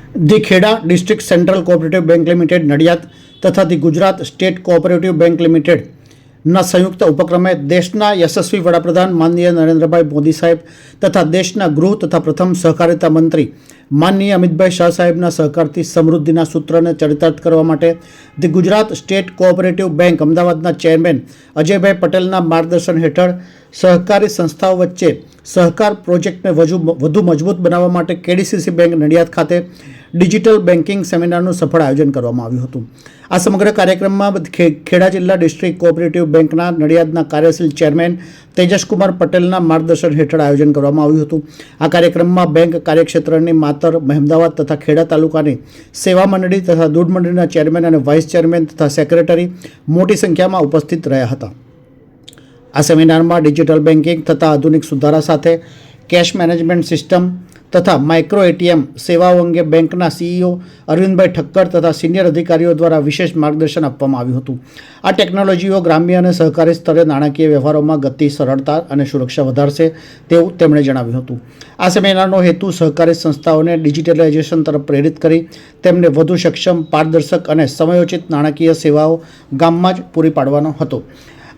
The Kheda district central cooperative bank limited Nadiad તથા the Gujarat state cooperative bank લિમિટેડના સંયુક્ત ઉપક્રમે દેશના યશસ્વી વડાપ્રધાન માનનીય નરેન્દ્રભાઈ મોદી સાહેબ તથા દેશના ગૃહ તથા પ્રથમ સહકારિતા મંત્રી માનનીય અમિતભાઈ શાહ સાહેબના સહકારથી સમૃદ્ધિના સૂત્રને ચરિતાર્થ કરવા માટે the Gujarat state cooperative bank અમદાવાદના ચેરમેન અજયભાઈ પટેલના માર્ગદર્શન હેઠળ સહકારી સંસ્થાઓ વચ્ચે સહકાર પ્રોજેક્ટને વધુ મજબૂત બનાવવા માટે કેડીસીસી બેંક નડિયાદ ખાતે ડિજિટલ બેન્કિંગ સેમિનારનું સફળ આયોજન કરવામાં આવ્યું હતું। આ સમગ્ર કાર્યક્રમમાં ખેડા જિલ્લા ડિસ્ટ્રિક્ટ કોઓપરેટિવ બેંકના નડિયાદના કાર્યશીલ ચેરમેન તેજસકુમાર પટેલના માર્ગદર્શન હેઠળ આયોજન કરવામાં આવ્યું હતું। આ કાર્યક્રમમાં બેંક કાર્યક્ષેત્રની માતર મહેમદાવાદ તથા ખેડા તાલુકાની સેવા મંડળી તથા દૂધ મંડળીના ચેરમેન અને વાઇસ ચેરમેન તથા સેક્રેટરી મોટી સંખ્યામાં ઉપસ્થિત રહ્યા હતા। આ સેમિનારમાં ડિજિટલ બેન્કિંગ તથા આધુનિક સુધારા સાથે કેશ મેનેજમેન્ટ સિસ્ટમ તથા માઇક્રો એટીએમ સેવાઓ અંગે બેંકના સીઈઓ અરવિંદભાઈ ઠક્કર તથા સિનિયર અધિકારીઓ દ્વારા વિશેષ માર્ગદર્શન આપવામાં આવ્યું હતું। આ ટેકનોલોજીઓ ગ્રામ્ય અને સહકારી સ્તરે નાણાકીય વ્યવહારોમાં ગતિ, સરળતા અને સુરક્ષા વધારશે તેવું તેમણે જણાવ્યું હતું। આ સેમિનારનો હેતુ સહકારી સંસ્થાઓને ડિજિટલાઇઝેશન તરફ પ્રેરિત કરી તેમને વધુ સક્ષમ, પારદર્શક અને સમયોચિત નાણાકીય સેવાઓ ગામમાં જ પૂરી પાડવાનો હતો।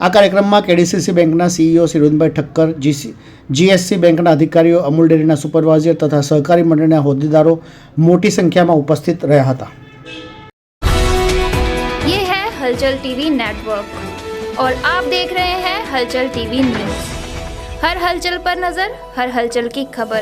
આ કાર્યક્રમમાં કેડીસીસી બેંકના સીઈઓ શ્રી અરવિંદભાઈ ઠક્કર, જીએસસી બેંકના અધિકારીઓ, અમૂલ ડેરીના સુપરવાઇઝર તથા સહકારી મંડળીના હોદ્દેદારો મોટી સંખ્યામાં ઉપસ્થિત રહ્યા હતા। ये है हलचल टीवी नेटवर्क और आप देख रहे हैं हलचल टीवी न्यूज। हर हलचल पर नजर, हर हलचल की खबर।